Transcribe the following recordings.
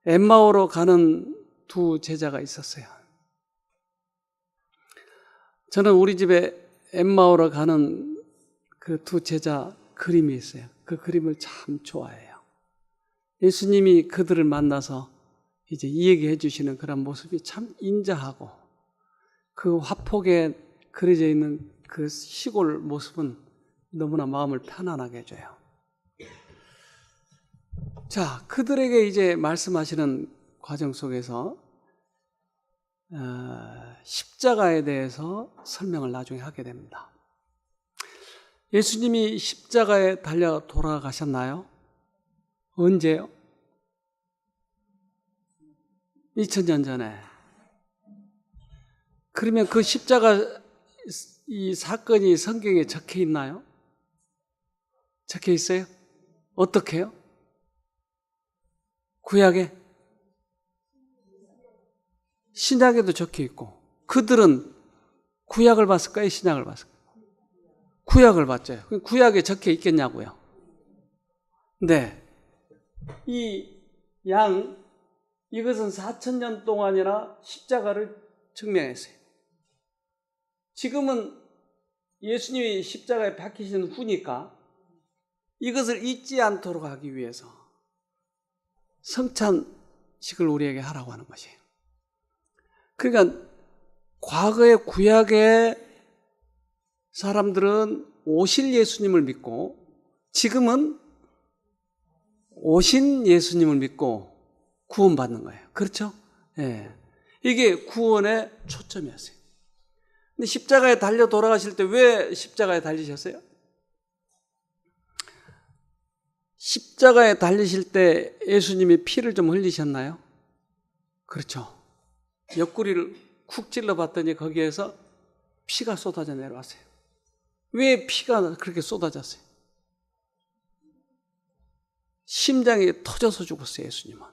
엠마오로 가는 두 제자가 있었어요. 저는 우리 집에 엠마오로 가는 그 두 제자 그림이 있어요. 그 그림을 참 좋아해요. 예수님이 그들을 만나서 이제 이 얘기해 주시는 그런 모습이 참 인자하고, 그 화폭에 그려져 있는 그 시골 모습은 너무나 마음을 편안하게 해줘요. 자, 그들에게 이제 말씀하시는 과정 속에서 십자가에 대해서 설명을 나중에 하게 됩니다. 예수님이 십자가에 달려 돌아가셨나요? 언제요? 2000년 전에. 그러면 그 십자가 이 사건이 성경에 적혀 있나요? 적혀 있어요? 어떻게요? 구약에? 신약에도 적혀 있고. 그들은 구약을 봤을까요? 신약을 봤을까요? 구약을 봤죠. 구약에 적혀 있겠냐고요. 네. 이 양, 이것은 4000년 동안이나 십자가를 증명했어요. 지금은 예수님이 십자가에 박히신 후니까 이것을 잊지 않도록 하기 위해서 성찬식을 우리에게 하라고 하는 것이에요. 그러니까 과거의 구약의 사람들은 오실 예수님을 믿고, 지금은 오신 예수님을 믿고 구원받는 거예요. 그렇죠? 예. 이게 구원의 초점이었어요. 근데 십자가에 달려 돌아가실 때 왜 십자가에 달리셨어요? 십자가에 달리실 때 예수님이 피를 좀 흘리셨나요? 그렇죠. 옆구리를 쿡 찔러 봤더니 거기에서 피가 쏟아져 내려왔어요. 왜 피가 그렇게 쏟아졌어요? 심장이 터져서 죽었어요, 예수님은.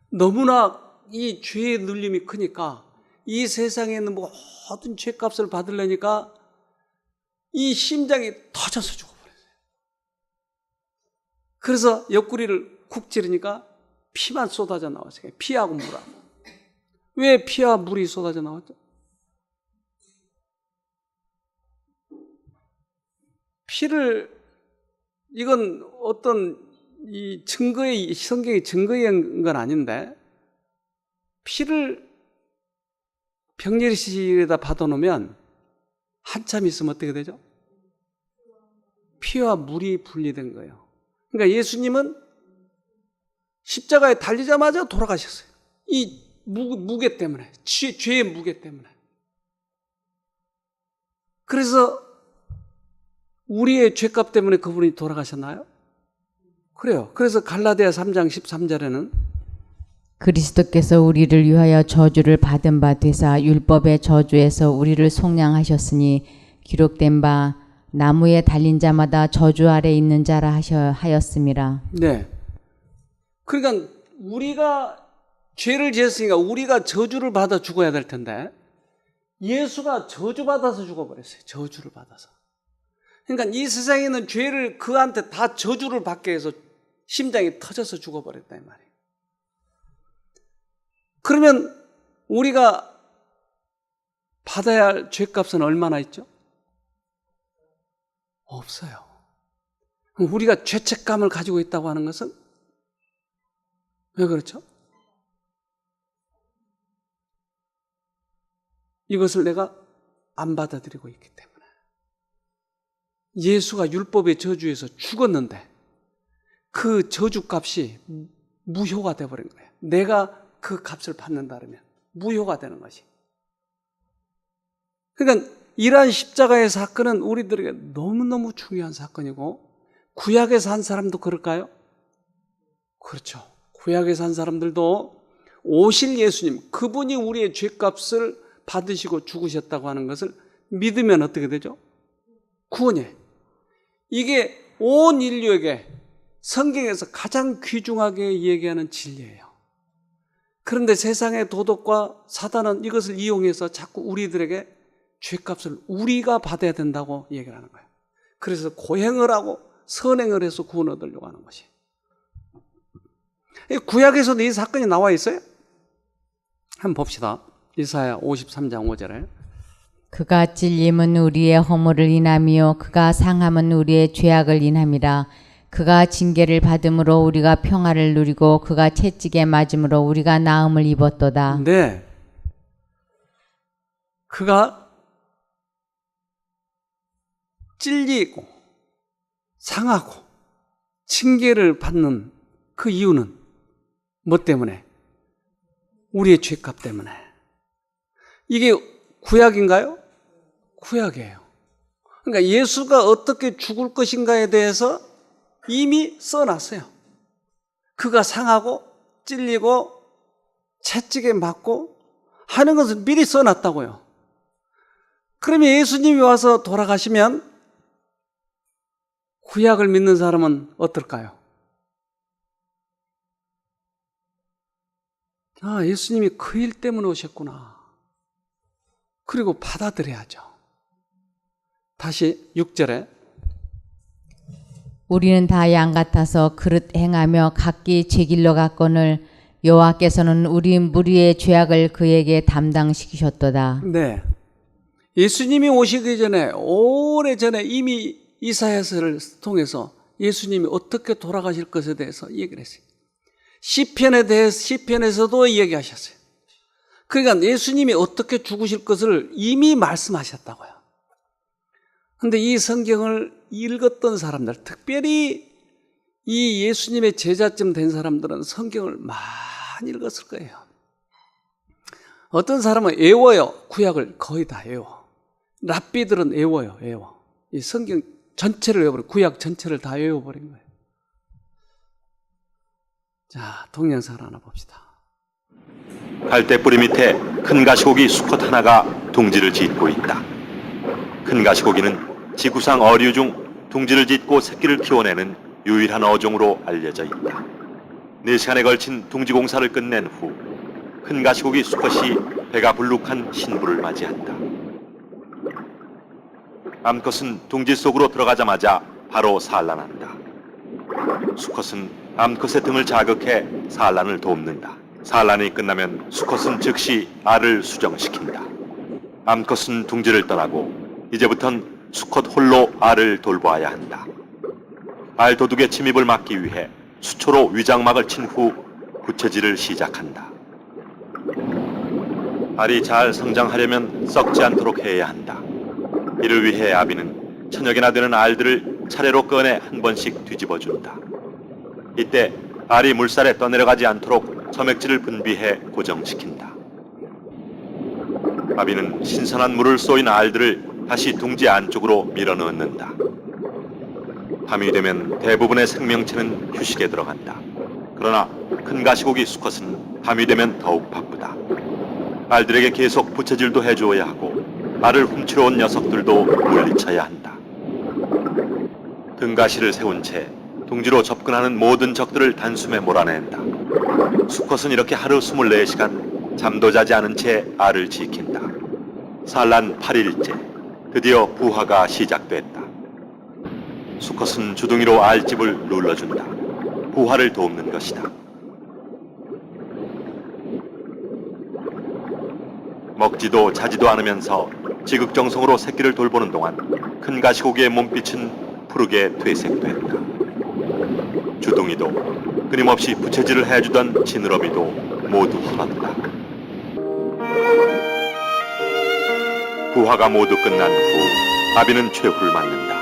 너무나 이 죄의 눌림이 크니까, 이 세상에 있는 모든 죄값을 받으려니까 이 심장이 터져서 죽어버렸어요. 그래서 옆구리를 쿡 찌르니까 피만 쏟아져 나왔어요. 피하고 물하고. 왜 피와 물이 쏟아져 나왔죠? 피를, 이건 어떤 이 증거의, 성경의 증거인 건 아닌데, 피를 병리실에다 받아놓으면 한참 있으면 어떻게 되죠? 피와 물이 분리된 거예요. 그러니까 예수님은 십자가에 달리자마자 돌아가셨어요. 이 무게 때문에, 죄의 무게 때문에. 그래서 우리의 죄값 때문에 그분이 돌아가셨나요? 그래요. 그래서 갈라디아 3장 13절에는 그리스도께서 우리를 위하여 저주를 받은 바 되사 율법의 저주에서 우리를 속량하셨으니 기록된 바 나무에 달린 자마다 저주 아래 있는 자라 하였음이라. 네. 그러니까 우리가 죄를 지었으니까 우리가 저주를 받아 죽어야 될 텐데, 예수가 저주받아서 죽어버렸어요. 저주를 받아서. 그러니까 이 세상에 있는 죄를 그한테 다 저주를 받게 해서 심장이 터져서 죽어버렸다 이 말이에요. 그러면 우리가 받아야 할 죄값은 얼마나 있죠? 없어요. 그럼 우리가 죄책감을 가지고 있다고 하는 것은 왜 그렇죠? 이것을 내가 안 받아들이고 있기 때문에. 예수가 율법의 저주에서 죽었는데 그 저주값이 무효가 되어버린 거예요. 내가 그 값을 받는다면 무효가 되는 것이. 그러니까 이러한 십자가의 사건은 우리들에게 너무너무 중요한 사건이고, 구약에 산 사람도 그럴까요? 그렇죠. 구약에 산 사람들도 오실 예수님, 그분이 우리의 죄값을 받으시고 죽으셨다고 하는 것을 믿으면 어떻게 되죠? 구원이에요. 이게 온 인류에게 성경에서 가장 귀중하게 얘기하는 진리예요. 그런데 세상의 도덕과 사단은 이것을 이용해서 자꾸 우리들에게 죄값을 우리가 받아야 된다고 얘기를 하는 거예요. 그래서 고행을 하고 선행을 해서 구원 얻으려고 하는 것이에요. 구약에서도 이 사건이 나와 있어요. 한번 봅시다. 이사야 53장 5절에 그가 찔림은 우리의 허물을 인하며 그가 상함은 우리의 죄악을 인함이라. 그가 징계를 받음으로 우리가 평화를 누리고 그가 채찍에 맞음으로 우리가 나음을 입었도다. 네. 그가 찔리고 상하고 징계를 받는 그 이유는 뭐 때문에? 우리의 죄값 때문에. 이게 구약인가요? 구약이에요. 그러니까 예수가 어떻게 죽을 것인가에 대해서 이미 써놨어요. 그가 상하고 찔리고 채찍에 맞고 하는 것을 미리 써놨다고요. 그러면 예수님이 와서 돌아가시면 구약을 믿는 사람은 어떨까요? 아, 예수님이 그 일 때문에 오셨구나. 그리고 받아들여야죠. 다시 6절에 우리는 다 양 같아서 그릇 행하며 각기 제 길로 갔거늘 여호와께서는 우리 무리의 죄악을 그에게 담당시키셨도다. 네, 예수님이 오시기 전에 오래전에 이미 이사야서를 통해서 예수님이 어떻게 돌아가실 것에 대해서 얘기를 했어요. 시편에서도 얘기하셨어요. 그러니까 예수님이 어떻게 죽으실 것을 이미 말씀하셨다고요. 그런데 이 성경을 읽었던 사람들, 특별히 이 예수님의 제자쯤 된 사람들은 성경을 많이 읽었을 거예요. 어떤 사람은 외워요. 구약을 거의 다 외워. 랍비들은 외워요. 이 성경 전체를 외워버려. 구약 전체를 다 외워버린 거예요. 자, 동영상을 하나 봅시다. 갈대뿌리 밑에 큰 가시고기 수컷 하나가 둥지를 짓고 있다. 큰 가시고기는 지구상 어류 중 둥지를 짓고 새끼를 키워내는 유일한 어종으로 알려져 있다. 4시간에 걸친 둥지 공사를 끝낸 후 큰 가시고기 수컷이 배가 불룩한 신부를 맞이한다. 암컷은 둥지 속으로 들어가자마자 바로 산란한다. 수컷은 암컷의 등을 자극해 산란을 돕는다. 산란이 끝나면 수컷은 즉시 알을 수정시킨다. 암컷은 둥지를 떠나고 이제부턴 수컷 홀로 알을 돌보아야 한다. 알 도둑의 침입을 막기 위해 수초로 위장막을 친 후 부채질을 시작한다. 알이 잘 성장하려면 썩지 않도록 해야 한다. 이를 위해 아비는 천여 개나 되는 알들을 차례로 꺼내 한 번씩 뒤집어준다. 이때 알이 물살에 떠내려가지 않도록 점액질을 분비해 고정시킨다. 아비는 신선한 물을 쏘인 알들을 다시 둥지 안쪽으로 밀어넣는다. 밤이 되면 대부분의 생명체는 휴식에 들어간다. 그러나 큰 가시고기 수컷은 밤이 되면 더욱 바쁘다. 알들에게 계속 부채질도 해주어야 하고 알을 훔치러 온 녀석들도 물리쳐야 한다. 등가시를 세운 채 둥지로 접근하는 모든 적들을 단숨에 몰아낸다. 수컷은 이렇게 하루 24시간 잠도 자지 않은 채 알을 지킨다. 산란 8일째 드디어 부화가 시작됐다. 수컷은 주둥이로 알집을 눌러준다. 부화를 돕는 것이다. 먹지도 자지도 않으면서 지극정성으로 새끼를 돌보는 동안 큰 가시고기의 몸빛은 푸르게 퇴색됐다. 주둥이도 끊임없이 부채질을 해주던 지느러미도 모두 헐었다. 부화가 모두 끝난 후 아비는 최후를 맞는다.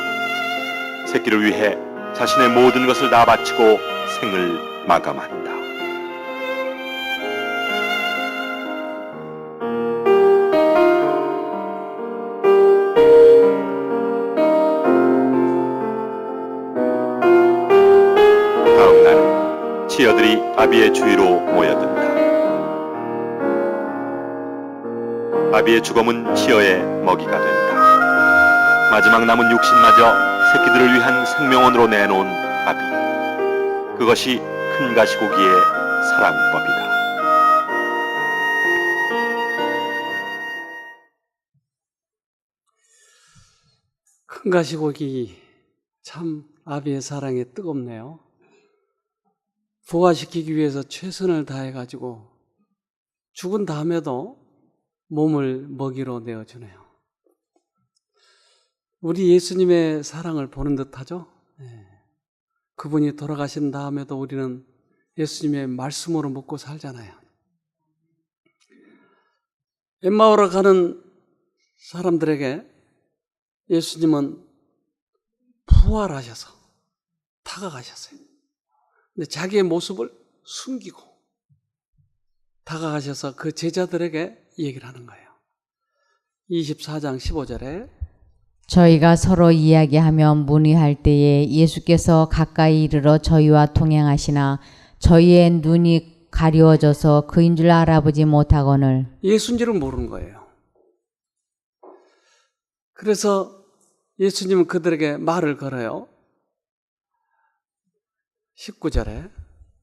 새끼를 위해 자신의 모든 것을 다 바치고 생을 마감한다. 다음 날 치어들이 아비의 주위로 모여든다. 아비의 죽음은 치어의 먹이가 된다. 마지막 남은 육신마저 새끼들을 위한 생명원으로 내놓은 아비. 그것이 큰 가시고기의 사랑법이다. 큰 가시고기 참 아비의 사랑이 뜨겁네요. 부활시키기 위해서 최선을 다해가지고 죽은 다음에도 몸을 먹이로 내어주네요. 우리 예수님의 사랑을 보는 듯하죠. 그분이 돌아가신 다음에도 우리는 예수님의 말씀으로 먹고 살잖아요. 엠마오로 가는 사람들에게 예수님은 부활하셔서 다가가셨어요. 근데 자기의 모습을 숨기고 다가가셔서 그 제자들에게 얘기를 하는 거예요. 24장 15절에 저희가 서로 이야기하며 문의할 때에 예수께서 가까이 이르러 저희와 동행하시나 저희의 눈이 가리워져서 그인 줄 알아보지 못하거늘. 예수인지를 모르는 거예요. 그래서 예수님은 그들에게 말을 걸어요. 19절에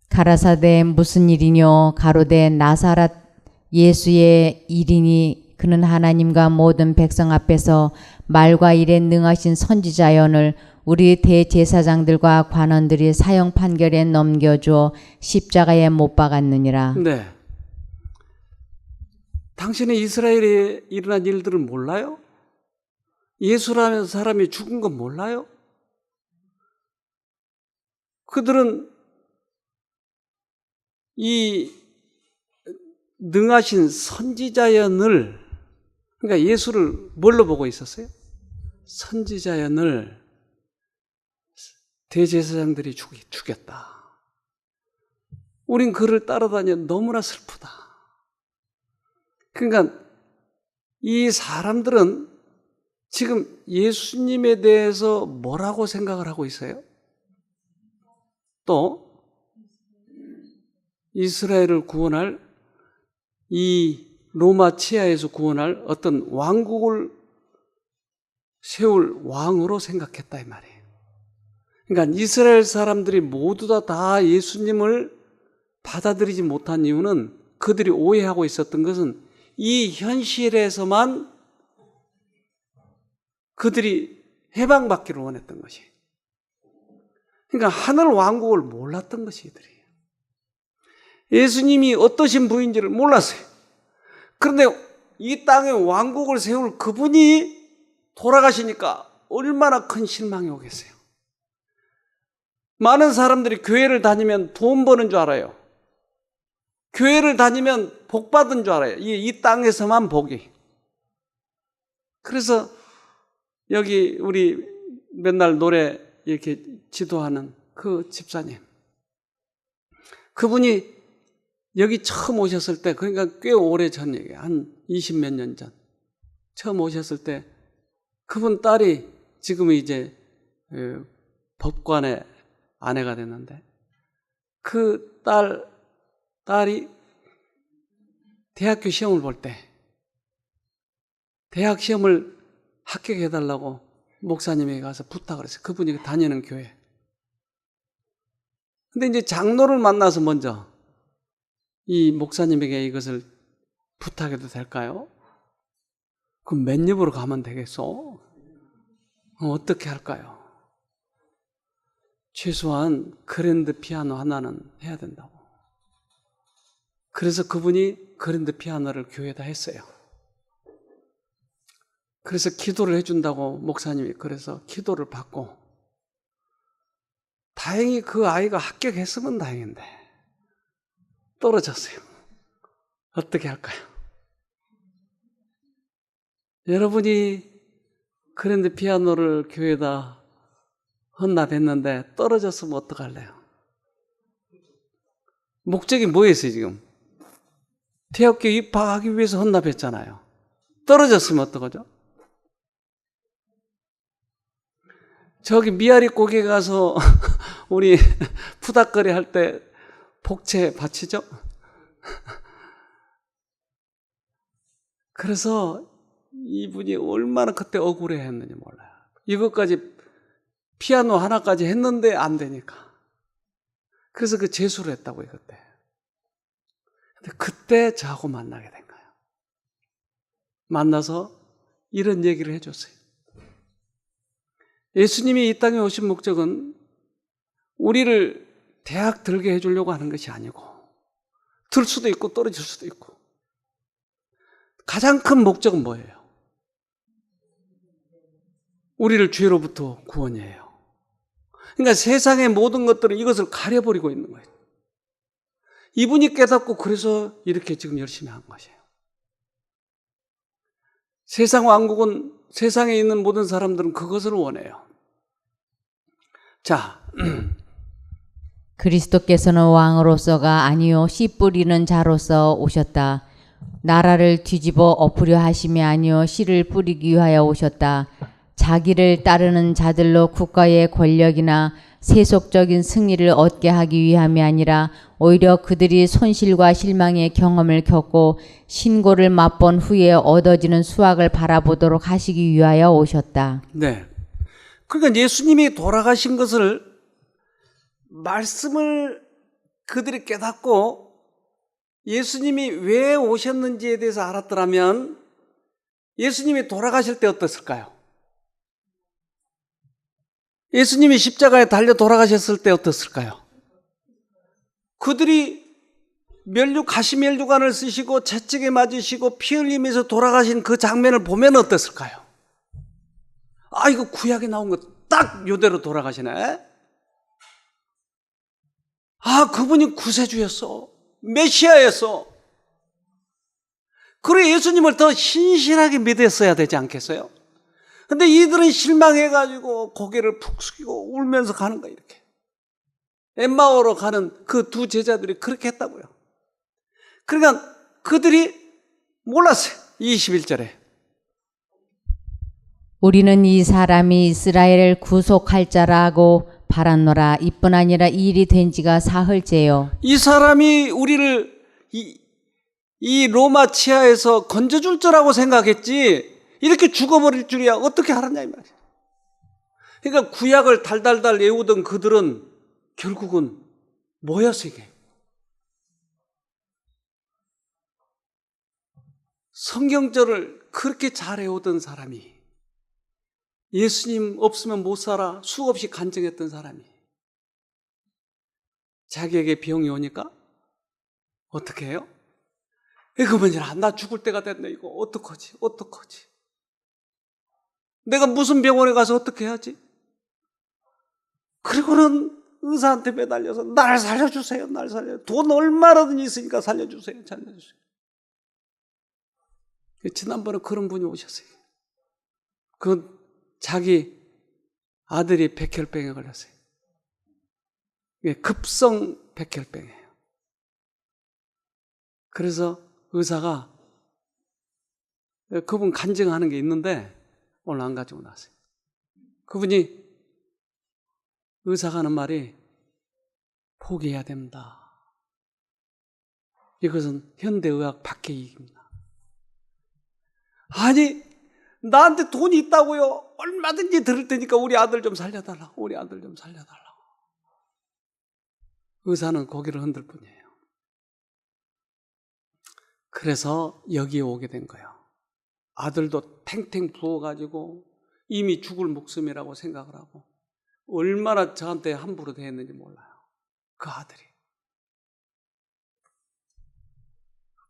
가라사대 무슨 일이뇨? 가로되 나사렛 예수의 일이니 그는 하나님과 모든 백성 앞에서 말과 일에 능하신 선지자연을 우리 대제사장들과 관원들이 사형 판결에 넘겨주어 십자가에 못 박았느니라. 네. 당신이 이스라엘에 일어난 일들을 몰라요? 예수라는 사람이 죽은 건 몰라요? 그들은 이 능하신 선지자연을, 그러니까 예수를 뭘로 보고 있었어요? 선지자연을 대제사장들이 죽였다. 우린 그를 따라다녀 너무나 슬프다. 그러니까 이 사람들은 지금 예수님에 대해서 뭐라고 생각을 하고 있어요? 또 이스라엘을 구원할, 이 로마 치하에서 구원할 어떤 왕국을 세울 왕으로 생각했다 이 말이에요. 그러니까 이스라엘 사람들이 모두 다 예수님을 받아들이지 못한 이유는, 그들이 오해하고 있었던 것은 이 현실에서만 그들이 해방받기를 원했던 것이. 그러니까 하늘 왕국을 몰랐던 것이 이들이에요. 예수님이 어떠신 분인지를 몰랐어요. 그런데 이 땅에 왕국을 세울 그분이 돌아가시니까 얼마나 큰 실망이 오겠어요. 많은 사람들이 교회를 다니면 돈 버는 줄 알아요. 교회를 다니면 복 받은 줄 알아요. 이 땅에서만 복이. 그래서 여기 우리 맨날 노래 이렇게 지도하는 그 집사님, 그분이 여기 처음 오셨을 때, 그러니까 꽤 오래 전 얘기예요. 한 20몇 년 전 처음 오셨을 때 그분 딸이 지금 이제 법관의 아내가 됐는데, 그 딸이 대학교 시험을 볼 때 대학 시험을 합격해달라고 목사님에게 가서 부탁을 했어요. 그분이 다니는 교회. 근데 이제 장로를 만나서 먼저 이 목사님에게 이것을 부탁해도 될까요? 그럼 맨입으로 가면 되겠어? 어떻게 할까요? 최소한 그랜드 피아노 하나는 해야 된다고. 그래서 그분이 그랜드 피아노를 교회에다 했어요. 그래서 기도를 해준다고 목사님이 그래서 기도를 받고, 다행히 그 아이가 합격했으면 다행인데 떨어졌어요. 어떻게 할까요? 여러분이 그랜드 피아노를 교회에다 헌납했는데 떨어졌으면 어떡할래요? 목적이 뭐였어요 지금? 대학교 입학하기 위해서 헌납했잖아요. 떨어졌으면 어떡하죠? 저기 미아리 고개 가서 우리 푸닥거리 할 때 복채 바치죠? 그래서 이분이 얼마나 그때 억울해 했는지 몰라요. 이것까지 피아노 하나까지 했는데 안 되니까. 그래서 그 재수를 했다고요, 그때. 근데 그때 저하고 만나게 된 거예요. 만나서 이런 얘기를 해줬어요. 예수님이 이 땅에 오신 목적은 우리를 대학 들게 해주려고 하는 것이 아니고 들 수도 있고 떨어질 수도 있고 가장 큰 목적은 뭐예요? 우리를 죄로부터 구원이에요. 그러니까 세상의 모든 것들은 이것을 가려버리고 있는 거예요. 이분이 깨닫고 그래서 이렇게 지금 열심히 한 것이에요. 세상 왕국은 세상에 있는 모든 사람들은 그것을 원해요. 자, 그리스도께서는 왕으로서가 아니요 씨 뿌리는 자로서 오셨다. 나라를 뒤집어 엎으려 하심이 아니요 씨를 뿌리기 위하여 오셨다. 자기를 따르는 자들로 국가의 권력이나 세속적인 승리를 얻게 하기 위함이 아니라 오히려 그들이 손실과 실망의 경험을 겪고 신고를 맛본 후에 얻어지는 수확을 바라보도록 하시기 위하여 오셨다. 네. 그러니까 예수님이 돌아가신 것을 말씀을 그들이 깨닫고 예수님이 왜 오셨는지에 대해서 알았더라면 예수님이 돌아가실 때 어땠을까요? 예수님이 십자가에 달려 돌아가셨을 때 어땠을까요? 그들이 가시면류관을 쓰시고 채찍에 맞으시고 피 흘리면서 돌아가신 그 장면을 보면 어땠을까요? 아, 이거 구약에 나온 거 딱 요대로 돌아가시네. 아, 그분이 구세주였어. 메시아였어. 그래 예수님을 더 신실하게 믿었어야 되지 않겠어요? 근데 이들은 실망해가지고 고개를 푹 숙이고 울면서 가는 거야, 이렇게. 엠마오로 가는 그 두 제자들이 그렇게 했다고요. 그러니까 그들이 몰랐어요. 21절에. 우리는 이 사람이 이스라엘을 구속할 자라고 바랐노라. 이뿐 아니라 이 일이 된 지가 사흘째요. 이 사람이 우리를 이 로마 치하에서 건져줄 줄라고 생각했지 이렇게 죽어버릴 줄이야 어떻게 알았냐 이 말이야. 그러니까 구약을 달달달 외우던 그들은 결국은 뭐였어 이게? 성경절을 그렇게 잘 외우던 사람이 예수님 없으면 못 살아 수없이 간증했던 사람이 자기에게 병이 오니까 어떻게 해요? 그러면 나 죽을 때가 됐네. 이거 어떡하지? 내가 무슨 병원에 가서 어떻게 해야지? 그리고는 의사한테 매달려서 날 살려주세요. 돈 얼마라든지 있으니까 살려주세요. 지난번에 그런 분이 오셨어요. 자기 아들이 백혈병에 걸렸어요. 급성 백혈병이에요. 그래서 의사가 그분 간증하는 게 있는데 오늘 안 가지고 나왔어요. 그분이 의사가 하는 말이 포기해야 됩니다. 이것은 현대의학 밖의 얘기입니다. 아니 나한테 돈이 있다고요. 얼마든지 들을 테니까 우리 아들 좀 살려달라고. 의사는 고개를 흔들 뿐이에요. 그래서 여기에 오게 된 거예요. 아들도 탱탱 부어가지고 이미 죽을 목숨이라고 생각을 하고 얼마나 저한테 함부로 대했는지 몰라요. 그 아들이.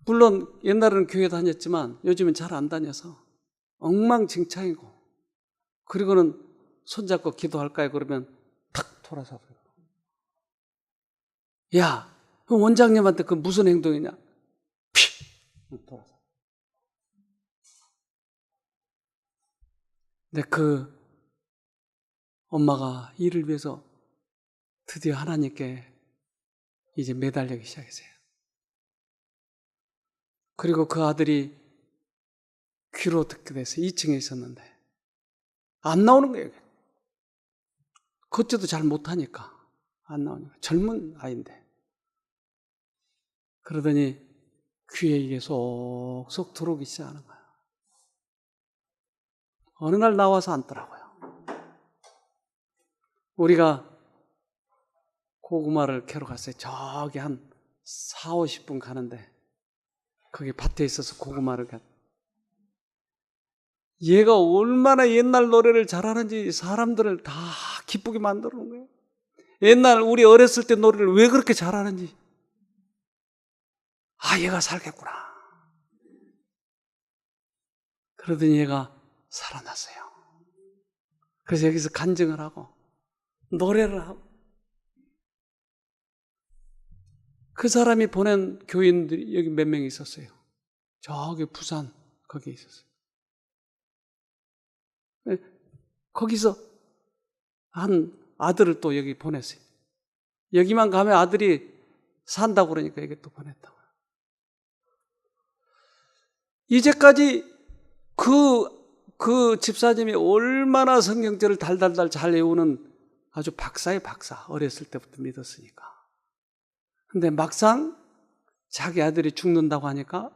물론 옛날에는 교회 다녔지만 요즘은 잘 안 다녀서 엉망진창이고 그리고는 손잡고 기도할까요? 그러면 탁 돌아서 야, 그 원장님한테 그 무슨 행동이냐? 돌아서. 근데 그 엄마가 이를 위해서 드디어 하나님께 이제 매달리기 시작했어요. 그리고 그 아들이 귀로 듣게 됐어요. 2층에 있었는데 안 나오는 거예요. 걷지도 잘 못하니까 안 나오니까 젊은 아이인데 그러더니 귀에 이게 속속 들어오기 시작하는 거예요. 어느 날 나와서 앉더라고요. 우리가 고구마를 캐러 갔어요. 저기 한 4, 50분 가는데 거기 밭에 있어서 고구마를 얘가 얼마나 옛날 노래를 잘하는지 사람들을 다 기쁘게 만들어 놓은 거예요. 옛날 우리 어렸을 때 노래를 왜 그렇게 잘하는지. 아, 얘가 살겠구나. 그러더니 얘가 살아났어요. 그래서 여기서 간증을 하고 노래를 하고 그 사람이 보낸 교인들이 여기 몇 명 있었어요. 저기 부산 거기에 있었어요. 거기서 한 아들을 또 여기 보냈어요. 여기만 가면 아들이 산다고 그러니까 여기 또 보냈다고. 이제까지 그 집사님이 얼마나 성경절을 달달달 잘 외우는 아주 박사의 박사. 어렸을 때부터 믿었으니까. 근데 막상 자기 아들이 죽는다고 하니까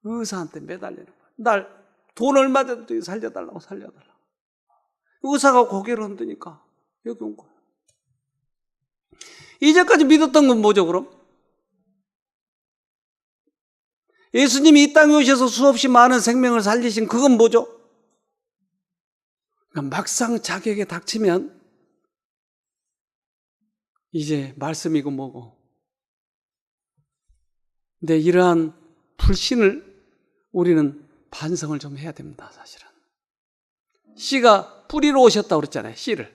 의사한테 매달리는 거야. 날 돈 얼마 줘도 살려달라고. 의사가 고개를 흔드니까 여기 온 거야. 이제까지 믿었던 건 뭐죠, 그럼? 예수님이 이 땅에 오셔서 수없이 많은 생명을 살리신 그건 뭐죠? 그러니까 막상 자기에게 닥치면 이제 말씀이고 뭐고. 근데 이러한 불신을 우리는 반성을 좀 해야 됩니다, 사실은. 씨가 뿌리로 오셨다고 그랬잖아요, 씨를.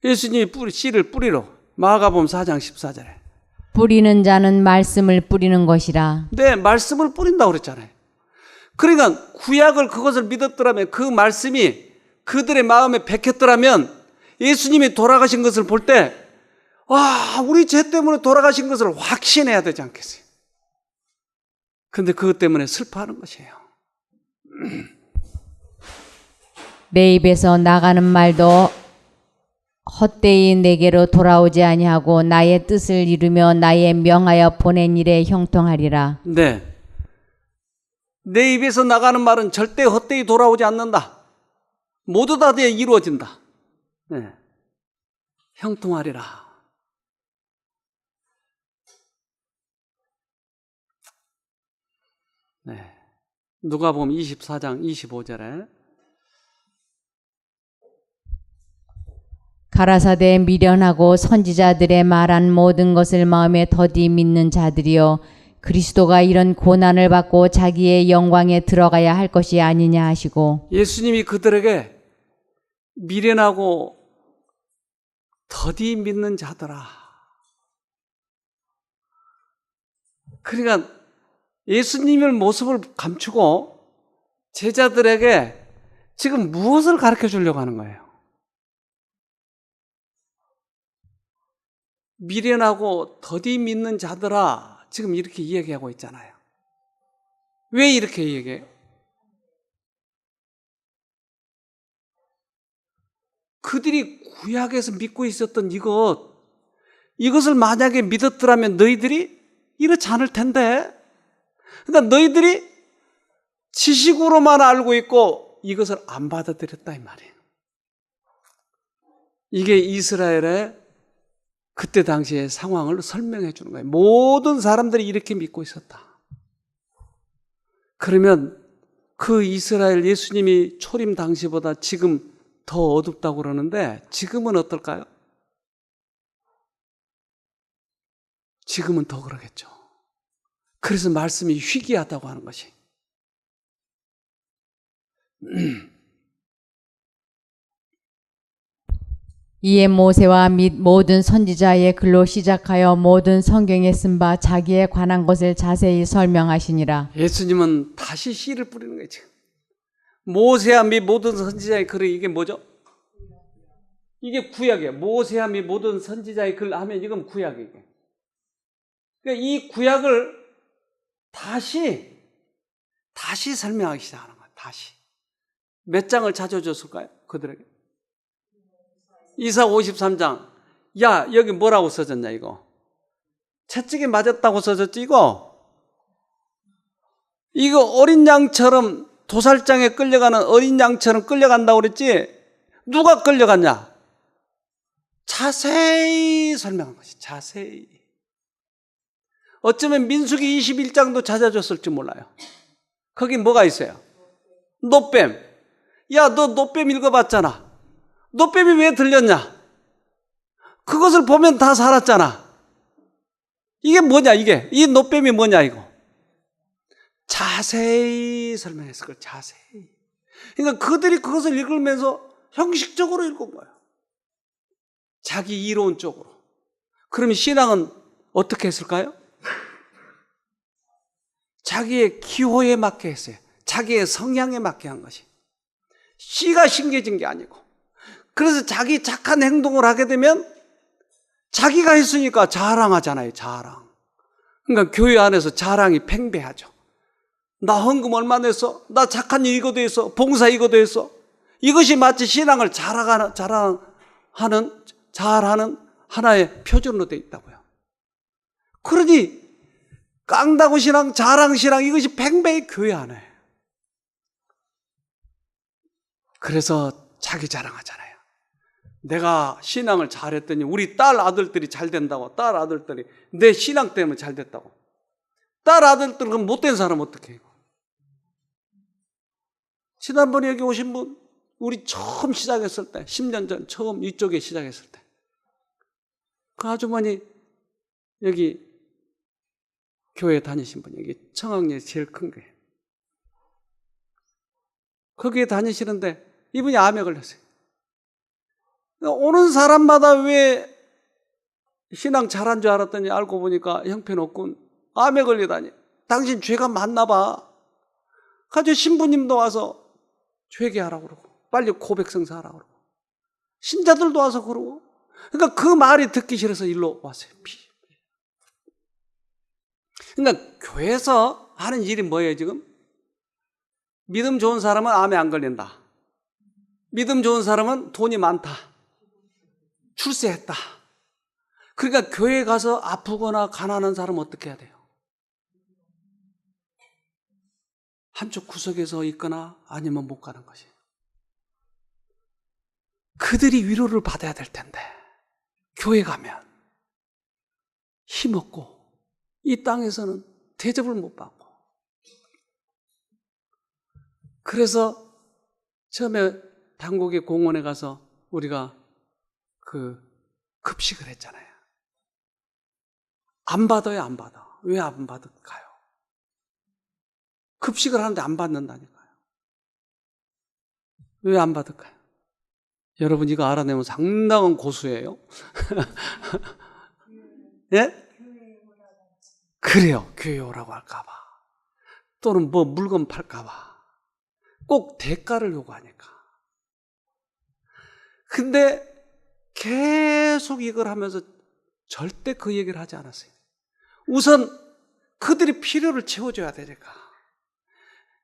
예수님이 씨를 뿌리로. 마가복음 4장 14절에. 뿌리는 자는 말씀을 뿌리는 것이라. 네, 말씀을 뿌린다고 그랬잖아요. 그러니까 구약을 그것을 믿었더라면 그 말씀이 그들의 마음에 박혔더라면 예수님이 돌아가신 것을 볼 때 와, 우리 죄 때문에 돌아가신 것을 확신해야 되지 않겠어요? 근데 그것 때문에 슬퍼하는 것이에요. 내 입에서 나가는 말도 헛되이 내게로 돌아오지 아니하고 나의 뜻을 이루며 나의 명하여 보낸 일에 형통하리라. 네. 내 입에서 나가는 말은 절대 헛되이 돌아오지 않는다. 모두 다 이루어진다. 네. 형통하리라. 네. 누가복음 24장 25절에 가라사대 미련하고 선지자들의 말한 모든 것을 마음에 더디 믿는 자들이여 그리스도가 이런 고난을 받고 자기의 영광에 들어가야 할 것이 아니냐 하시고 예수님이 그들에게 미련하고 더디 믿는 자들아. 그러니까 예수님의 모습을 감추고 제자들에게 지금 무엇을 가르쳐 주려고 하는 거예요? 미련하고 더디 믿는 자들아, 지금 이렇게 이야기하고 있잖아요. 왜 이렇게 이야기해요? 그들이 구약에서 믿고 있었던 이것을 만약에 믿었더라면 너희들이 이렇지 않을 텐데. 그러니까 너희들이 지식으로만 알고 있고 이것을 안 받아들였다 이 말이에요. 이게 이스라엘의 그때 당시의 상황을 설명해 주는 거예요. 모든 사람들이 이렇게 믿고 있었다. 그러면 그 이스라엘 예수님이 초림 당시보다 지금 더 어둡다고 그러는데 지금은 어떨까요? 지금은 더 그러겠죠. 그래서 말씀이 희귀하다고 하는 것이. 이에 모세와 및 모든 선지자의 글로 시작하여 모든 성경에 쓴 바 자기에 관한 것을 자세히 설명하시니라. 예수님은 다시 씨를 뿌리는 거예요. 지금. 모세와 및 모든 선지자의 글이 이게 뭐죠? 이게 구약이에요. 모세와 및 모든 선지자의 글 하면 이건 구약이에요. 그러니까 이 구약을 다시 설명하기 시작하는 거예요. 다시. 몇 장을 찾아줬을까요? 그들에게. 이사 53장. 야, 여기 뭐라고 써졌냐 이거. 채찍에 맞았다고 써졌지 이거. 이거 어린 양처럼 도살장에 끌려가는 어린 양처럼 끌려간다고 그랬지. 누가 끌려갔냐? 자세히 설명한 것이. 자세히. 어쩌면 민수기 21장도 찾아줬을지 몰라요. 거기 뭐가 있어요? 노뱀. 야, 너 노뱀 읽어봤잖아. 노뱀이 왜 들렸냐? 그것을 보면 다 살았잖아. 이게 뭐냐, 이게. 이 노뱀이 뭐냐, 이거. 자세히 설명했을 걸, 자세히. 그러니까 그들이 그것을 읽으면서 형식적으로 읽은 거예요. 자기 이론적으로. 그러면 신앙은 어떻게 했을까요? 자기의 기호에 맞게 했어요. 자기의 성향에 맞게 한 것이. 씨가 심겨진 게 아니고. 그래서 자기 착한 행동을 하게 되면 자기가 했으니까 자랑하잖아요, 자랑. 그러니까 교회 안에서 자랑이 팽배하죠. 나 헌금 얼마 냈어? 나 착한 일 이거도 했어? 봉사 이거도 했어? 이것이 마치 신앙을 잘하는 하나의 표준으로 되어 있다고요. 그러니 깡다구 신앙, 자랑 신앙 이것이 팽배히 교회 안에. 그래서 자기 자랑하잖아요. 내가 신앙을 잘했더니 우리 딸 아들들이 잘 된다고. 딸 아들들이 내 신앙 때문에 잘 됐다고. 딸 아들들은 못된 사람 어떻게 해요? 지난번에 여기 오신 분, 우리 처음 시작했을 때, 10년 전 처음 이쪽에 시작했을 때, 그 아주머니 여기 교회 다니신 분, 여기 청학리에 제일 큰 교회. 거기에 다니시는데 이분이 암에 걸렸어요. 오는 사람마다 왜 신앙 잘한 줄 알았더니 알고 보니까 형편없군. 암에 걸리다니. 당신 죄가 많나 봐. 가지고 신부님도 와서 회개하라고 그러고 빨리 고백성사하라고 그러고 신자들도 와서 그러고. 그러니까 그 말이 듣기 싫어서 일로 왔어요. 그러니까 교회에서 하는 일이 뭐예요 지금? 믿음 좋은 사람은 암에 안 걸린다. 믿음 좋은 사람은 돈이 많다. 출세했다. 그러니까 교회에 가서 아프거나 가난한 사람은 어떻게 해야 돼요? 한쪽 구석에서 있거나 아니면 못 가는 것이에요. 그들이 위로를 받아야 될 텐데 교회 가면 힘없고 이 땅에서는 대접을 못 받고. 그래서 처음에 당국의 공원에 가서 우리가 그 급식을 했잖아요. 안 받아요, 안 받아. 왜 안 받을까요? 급식을 하는데 안 받는다니까요. 왜 안 받을까요? 여러분 이거 알아내면 상당한 고수예요. 예? 그래요. 교회 오라고 할까봐. 또는 뭐 물건 팔까봐. 꼭 대가를 요구하니까. 근데 계속 이걸 하면서 절대 그 얘기를 하지 않았어요. 우선 그들이 필요를 채워줘야 되니까.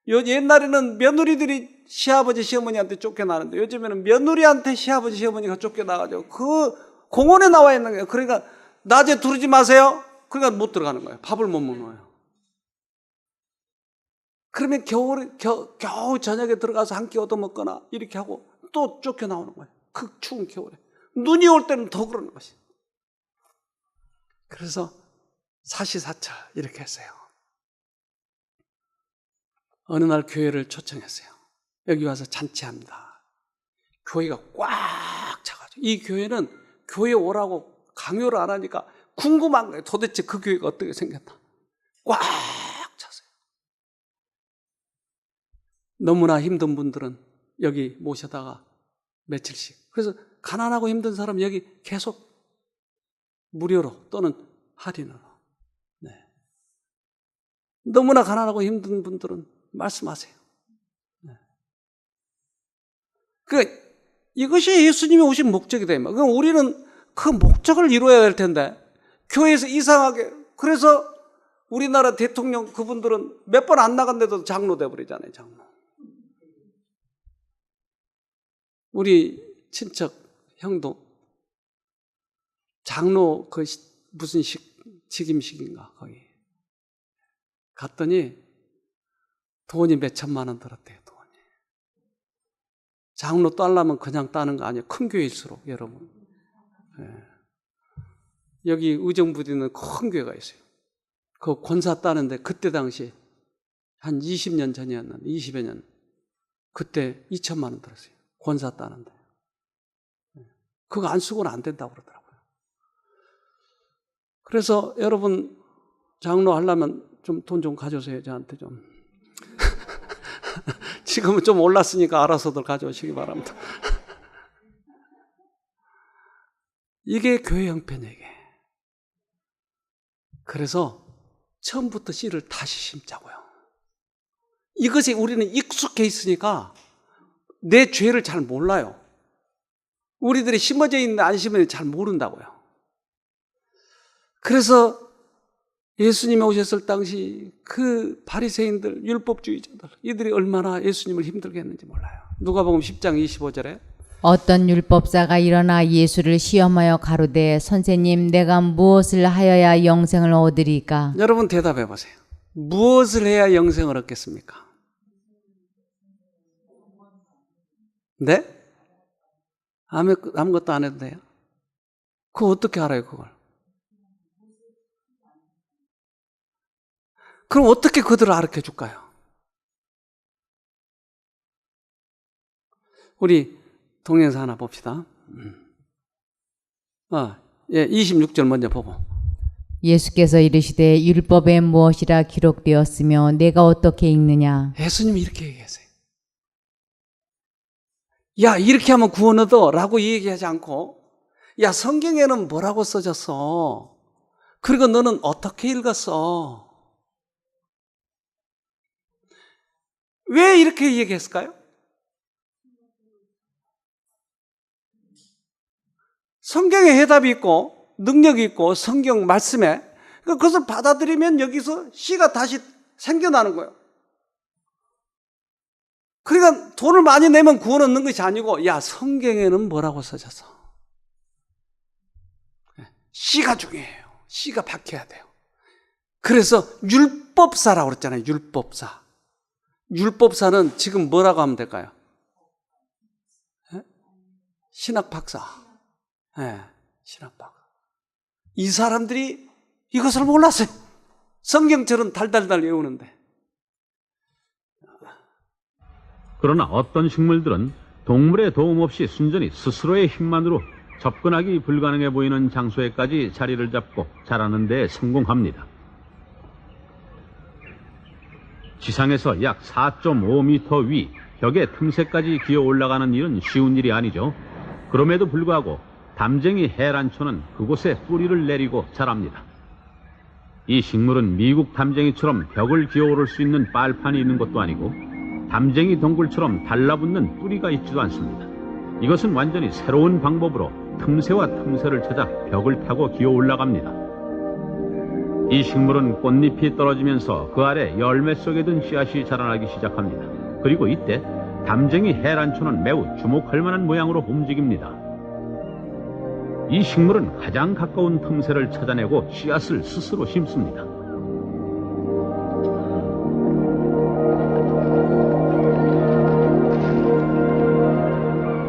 옛날에는 며느리들이 시아버지 시어머니한테 쫓겨나는데 요즘에는 며느리한테 시아버지 시어머니가 쫓겨나가지고 그 공원에 나와 있는 거예요. 그러니까 낮에 두르지 마세요. 그러니까 못 들어가는 거예요. 밥을 못 먹는 거예요. 그러면 겨우 저녁에 들어가서 한 끼 얻어먹거나 이렇게 하고 또 쫓겨나오는 거예요. 그 추운 겨울에. 눈이 올 때는 더 그러는 것이. 그래서 사시사철 이렇게 했어요. 어느 날 교회를 초청했어요. 여기 와서 잔치합니다. 교회가 꽉 차가지고. 이 교회는 교회 오라고 강요를 안 하니까 궁금한 거예요. 도대체 그 교회가 어떻게 생겼나. 꽉 찼어요. 너무나 힘든 분들은 여기 모셔다가 며칠씩. 그래서 가난하고 힘든 사람 여기 계속 무료로 또는 할인으로. 네. 너무나 가난하고 힘든 분들은 말씀하세요. 네. 그러니까 이것이 예수님이 오신 목적이 됩니다. 그럼 우리는 그 목적을 이루어야 될 텐데 교회에서 이상하게. 그래서 우리나라 대통령 그분들은 몇 번 안 나간데도 장로 돼버리잖아요. 장로. 우리 친척 형도 장로 그 무슨 직임식인가 거기 갔더니 돈이 몇 천만 원 들었대요. 돈이. 장로 따려면 그냥 따는 거 아니에요. 큰 교회일수록 여러분. 네. 여기 의정부에는 큰 교회가 있어요. 그 권사 따는데 그때 당시 한 20년 전이었는데 20여 년 그때 2천만 원 들었어요. 권사 따는데. 그거 안 쓰고는 안 된다고 그러더라고요. 그래서 여러분 장로 하려면 좀 돈 좀 가져오세요. 저한테 좀. 지금은 좀 올랐으니까 알아서들 가져오시기 바랍니다. 이게 교회 형편이에요. 이게. 그래서 처음부터 씨를 다시 심자고요. 이것이 우리는 익숙해 있으니까 내 죄를 잘 몰라요. 우리들이 심어져 있는데 안 심어져 잘 모른다고요. 그래서 예수님이 오셨을 당시 그 바리새인들, 율법주의자들, 이들이 얼마나 예수님을 힘들게 했는지 몰라요. 누가복음 10장 25절에 어떤 율법사가 일어나 예수를 시험하여 가로되 선생님 내가 무엇을 하여야 영생을 얻으리까? 여러분 대답해 보세요. 무엇을 해야 영생을 얻겠습니까? 네? 아무것도 안 해도 돼요? 그거 어떻게 알아요, 그걸? 그럼 어떻게 그들을 가르쳐 줄까요? 우리 동영상 하나 봅시다. 26절 먼저 보고. 예수께서 이르시되 율법에 무엇이라 기록되었으며 내가 어떻게 읽느냐? 예수님이 이렇게 얘기했어요. 야, 이렇게 하면 구원 얻어 라고 얘기하지 않고, 야, 성경에는 뭐라고 써졌어? 그리고 너는 어떻게 읽었어? 왜 이렇게 얘기했을까요? 성경에 해답이 있고 능력이 있고 성경 말씀에 그것을 받아들이면 여기서 씨가 다시 생겨나는 거예요. 그러니까 돈을 많이 내면 구원 얻는 것이 아니고 야, 성경에는 뭐라고 써졌어? 씨가 중요해요. 씨가 박혀야 돼요. 그래서 율법사라고 그랬잖아요. 율법사. 율법사는 지금 뭐라고 하면 될까요? 신학 박사. 신학 박사. 이 사람들이 이것을 몰랐어요. 성경처럼 달달달 외우는데. 그러나 어떤 식물들은 동물의 도움 없이 순전히 스스로의 힘만으로 접근하기 불가능해 보이는 장소에까지 자리를 잡고 자라는 데 성공합니다. 지상에서 약 4.5m 위 벽의 틈새까지 기어 올라가는 일은 쉬운 일이 아니죠. 그럼에도 불구하고 담쟁이 해란초는 그곳에 뿌리를 내리고 자랍니다. 이 식물은 미국 담쟁이처럼 벽을 기어오를 수 있는 빨판이 있는 것도 아니고 담쟁이 동굴처럼 달라붙는 뿌리가 있지도 않습니다. 이것은 완전히 새로운 방법으로 틈새와 틈새를 찾아 벽을 타고 기어 올라갑니다. 이 식물은 꽃잎이 떨어지면서 그 아래 열매 속에 든 씨앗이 자라나기 시작합니다. 그리고 이때 담쟁이 해란초는 매우 주목할 만한 모양으로 움직입니다. 이 식물은 가장 가까운 틈새를 찾아내고 씨앗을 스스로 심습니다.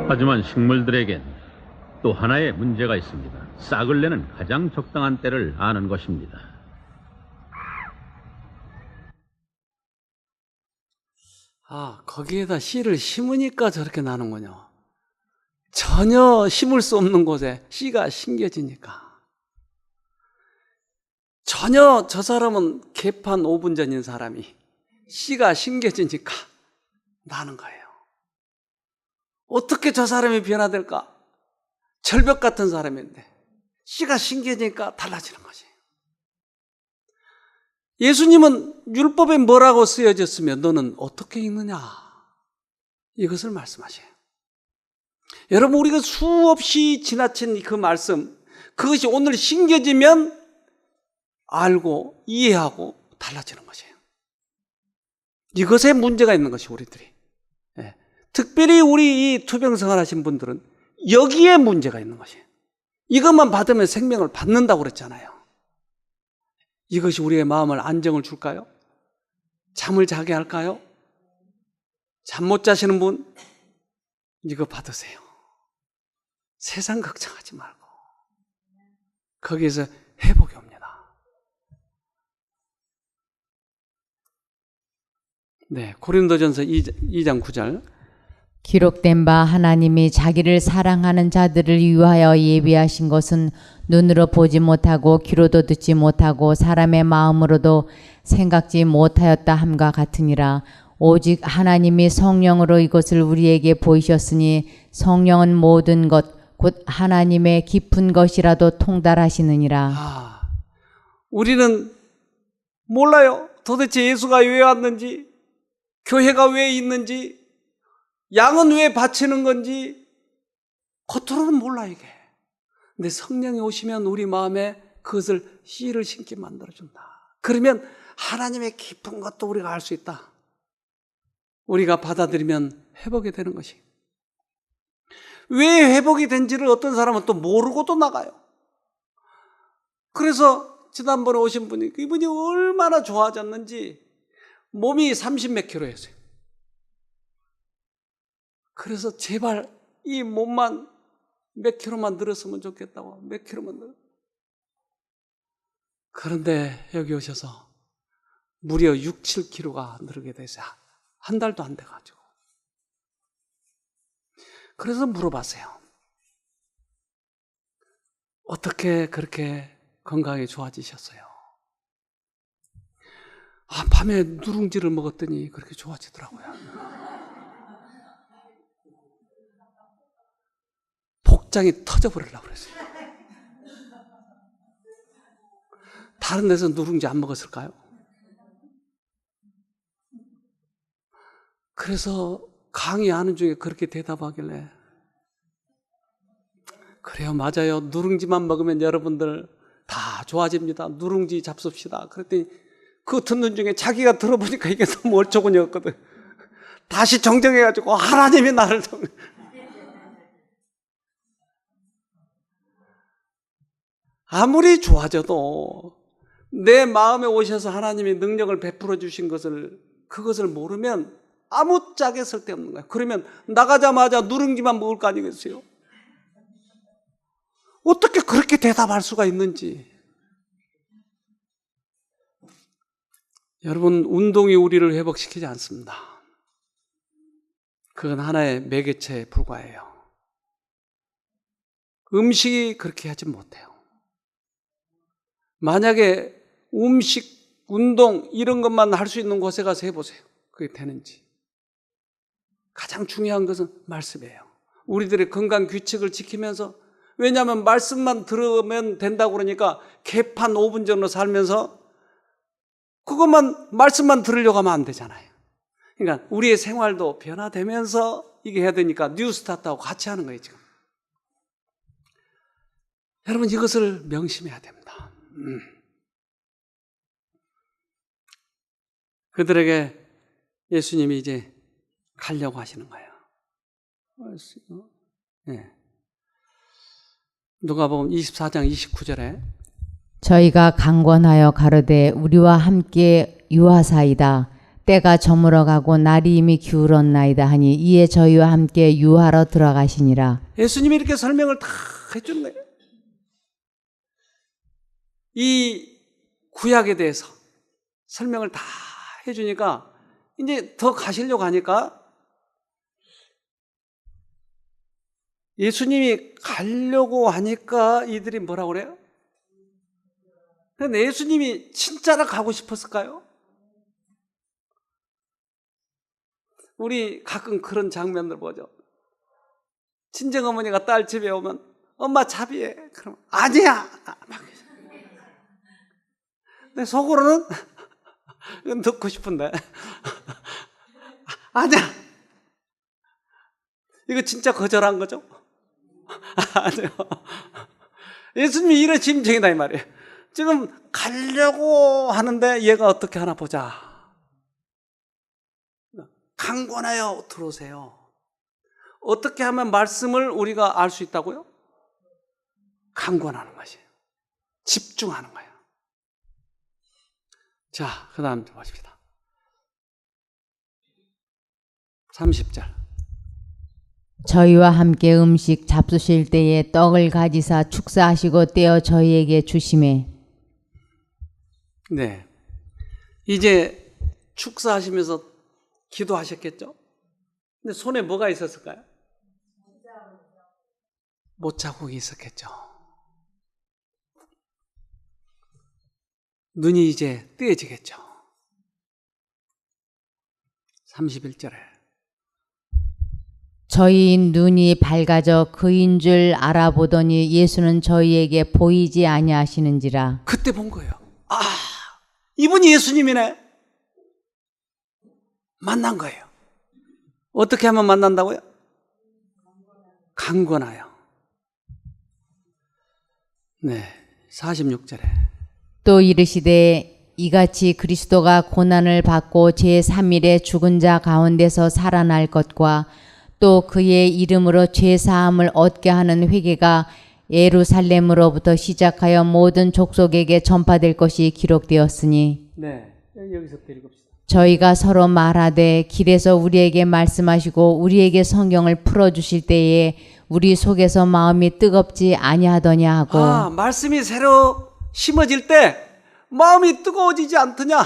하지만 식물들에겐 또 하나의 문제가 있습니다. 싹을 내는 가장 적당한 때를 아는 것입니다. 거기에다 씨를 심으니까 저렇게 나는군요. 전혀 심을 수 없는 곳에 씨가 심겨지니까. 전혀 저 사람은 개판 5분 전인 사람이 씨가 심겨지니까 나는 거예요. 어떻게 저 사람이 변화될까? 절벽 같은 사람인데 씨가 심겨지니까 달라지는 거지. 예수님은 율법에 뭐라고 쓰여졌으면 너는 어떻게 읽느냐? 이것을 말씀하셔요. 여러분, 우리가 수없이 지나친 그 말씀, 그것이 오늘 심겨지면 알고 이해하고 달라지는 것이에요. 이것에 문제가 있는 것이 우리들이. 특별히 우리 이 투병생활 하신 분들은 여기에 문제가 있는 것이에요. 이것만 받으면 생명을 받는다고 그랬잖아요. 이것이 우리의 마음을 안정을 줄까요? 잠을 자게 할까요? 잠 못 자시는 분, 이거 받으세요. 세상 걱정하지 말고 거기에서 회복이 옵니다. 네, 고린도전서 2장 9절 기록된 바 하나님이 자기를 사랑하는 자들을 위하여 예비하신 것은 눈으로 보지 못하고 귀로도 듣지 못하고 사람의 마음으로도 생각지 못하였다 함과 같으니라. 오직 하나님이 성령으로 이것을 우리에게 보이셨으니 성령은 모든 것 곧 하나님의 깊은 것이라도 통달하시느니라. 우리는 몰라요. 도대체 예수가 왜 왔는지, 교회가 왜 있는지, 양은 왜 바치는 건지 겉으로는 몰라 이게. 근데 성령이 오시면 우리 마음에 그것을 씨를 심게 만들어준다. 그러면 하나님의 깊은 것도 우리가 알 수 있다. 우리가 받아들이면 회복이 되는 것이. 왜 회복이 된지를 어떤 사람은 또 모르고도 나가요. 그래서 지난번에 오신 분이 이분이 얼마나 좋아졌는지 몸이 30몇 킬로였어요. 그래서 제발 이 몸만 몇 킬로만 늘었으면 좋겠다고. 몇 킬로만 늘어. 그런데 여기 오셔서 무려 6, 7킬로가 늘게 돼서 한 달도 안 돼가지고. 그래서 물어봤어요. 어떻게 그렇게 건강이 좋아지셨어요? 밤에 누룽지를 먹었더니 그렇게 좋아지더라고요. 복장이 터져버리려고 그랬어요. 다른 데서 누룽지 안 먹었을까요? 그래서 강의하는 중에 그렇게 대답하길래 그래요, 맞아요. 누룽지만 먹으면 여러분들 다 좋아집니다. 누룽지 잡숩시다. 그랬더니 그 듣는 중에 자기가 들어보니까 이게 너무 얼초곤이었거든. 다시 정정해가지고 하나님이 나를 아무리 좋아져도 내 마음에 오셔서 하나님이 능력을 베풀어 주신 그것을 모르면 아무짝에 쓸데없는 거야. 그러면 나가자마자 누룽지만 먹을 거 아니겠어요? 어떻게 그렇게 대답할 수가 있는지. 여러분, 운동이 우리를 회복시키지 않습니다. 그건 하나의 매개체에 불과해요. 음식이 그렇게 하지 못해요. 만약에 음식, 운동 이런 것만 할 수 있는 곳에 가서 해보세요. 그게 되는지. 가장 중요한 것은 말씀이에요. 우리들의 건강 규칙을 지키면서, 왜냐하면 말씀만 들으면 된다고 그러니까 개판 5분 정도 살면서 말씀만 들으려고 하면 안 되잖아요. 그러니까 우리의 생활도 변화되면서 이게 해야 되니까 뉴스타트하고 같이 하는 거예요, 지금. 여러분, 이것을 명심해야 됩니다. 그들에게 예수님이 이제 가려고 하시는 거예요. 네. 누가복음 24장 29절에 저희가 강권하여 가로되 우리와 함께 유하사이다. 때가 저물어 가고 날이 이미 기울었나이다 하니 이에 저희와 함께 유하러 들어가시니라. 예수님이 이렇게 설명을 다 해주는 거예요. 이 구약에 대해서 설명을 다 해주니까 이제 더 가시려고 하니까 예수님이 가려고 하니까 이들이 뭐라고 그래요? 근데 예수님이 진짜로 가고 싶었을까요? 우리 가끔 그런 장면들 보죠. 친정어머니가 딸 집에 오면 엄마 자비해. 그럼 아니야. 근데 속으로는 듣고 싶은데 아니야. 이거 진짜 거절한 거죠? 아니요. 예수님이 이런 심정이다 이 말이에요. 지금 가려고 하는데 얘가 어떻게 하나 보자. 강권하여 들어오세요. 어떻게 하면 말씀을 우리가 알 수 있다고요? 강권하는 것이에요. 집중하는 거예요. 자, 그 다음 좀 보십시다. 30절. 저희와 함께 음식 잡수실 때에 떡을 가지사 축사하시고 떼어 저희에게 주시매. 네. 이제 축사하시면서 기도하셨겠죠? 근데 손에 뭐가 있었을까요? 못자국이 있었겠죠. 눈이 이제 띄어지겠죠. 31절에 저희 눈이 밝아져 그인 줄 알아보더니 예수는 저희에게 보이지 아니하시는지라. 그때 본 거예요. 아, 이분이 예수님이네. 만난 거예요. 어떻게 하면 만난다고요? 강권하여. 네, 46절에 또 이르시되 이같이 그리스도가 고난을 받고 제3일에 죽은 자 가운데서 살아날 것과 또 그의 이름으로 죄사함을 얻게 하는 회개가 예루살렘으로부터 시작하여 모든 족속에게 전파될 것이 기록되었으니 네, 여기서부터 읽읍시다. 저희가 서로 말하되 길에서 우리에게 말씀하시고 우리에게 성경을 풀어주실 때에 우리 속에서 마음이 뜨겁지 아니하더냐 하고. 아, 말씀이 새로 심어질 때 마음이 뜨거워지지 않더냐?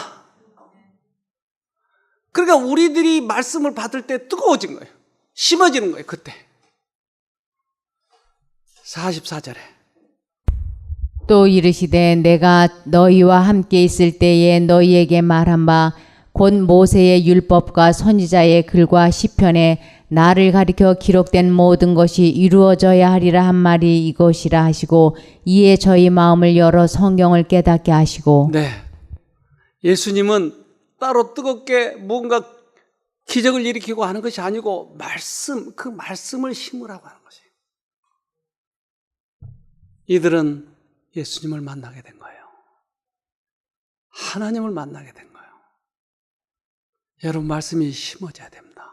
그러니까 우리들이 말씀을 받을 때 뜨거워진 거예요. 심어지는 거예요, 그때. 44절에 또 이르시되 내가 너희와 함께 있을 때에 너희에게 말한 바 곧 모세의 율법과 선지자의 글과 시편에 나를 가리켜 기록된 모든 것이 이루어져야 하리라 한 말이 이것이라 하시고 이에 저희 마음을 열어 성경을 깨닫게 하시고. 네, 예수님은 따로 뜨겁게 뭔가 기적을 일으키고 하는 것이 아니고 그 말씀을 심으라고 하는 것이에요. 이들은 예수님을 만나게 된 거예요. 하나님을 만나게 된 거예요. 여러분, 말씀이 심어져야 됩니다.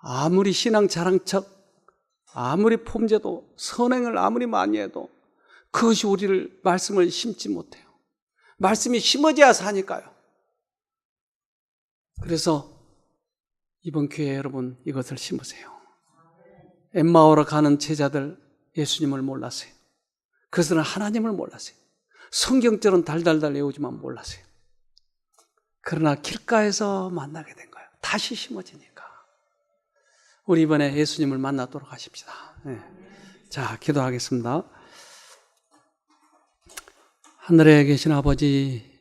아무리 신앙 자랑척, 아무리 폼제도, 선행을 아무리 많이 해도 그것이 우리를 말씀을 심지 못해요. 말씀이 심어져야 사니까요. 그래서 이번 기회에 여러분 이것을 심으세요. 엠마오로 가는 제자들 예수님을 몰랐어요. 그것은 하나님을 몰랐어요. 성경절은 달달달 외우지만 몰랐어요. 그러나 길가에서 만나게 된 거예요. 다시 심어지니까. 우리 이번에 예수님을 만나도록 하십시다. 네. 자, 기도하겠습니다. 하늘에 계신 아버지,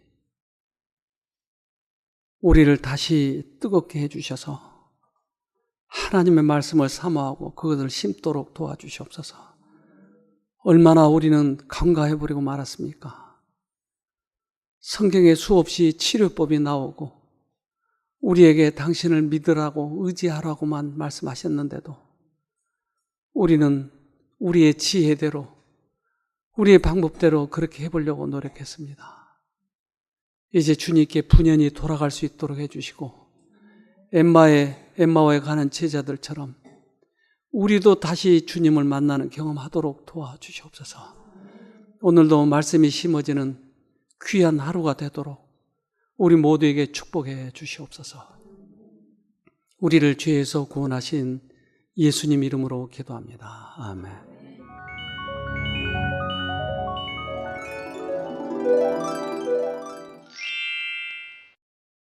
우리를 다시 뜨겁게 해주셔서 하나님의 말씀을 사모하고 그것을 심도록 도와주시옵소서. 얼마나 우리는 간과해버리고 말았습니까? 성경에 수없이 치료법이 나오고 우리에게 당신을 믿으라고 의지하라고만 말씀하셨는데도 우리는 우리의 지혜대로 우리의 방법대로 그렇게 해보려고 노력했습니다. 이제 주님께 분연히 돌아갈 수 있도록 해주시고 엠마오에 가는 제자들처럼 우리도 다시 주님을 만나는 경험하도록 도와주시옵소서. 오늘도 말씀이 심어지는 귀한 하루가 되도록 우리 모두에게 축복해 주시옵소서. 우리를 죄에서 구원하신 예수님 이름으로 기도합니다. 아멘.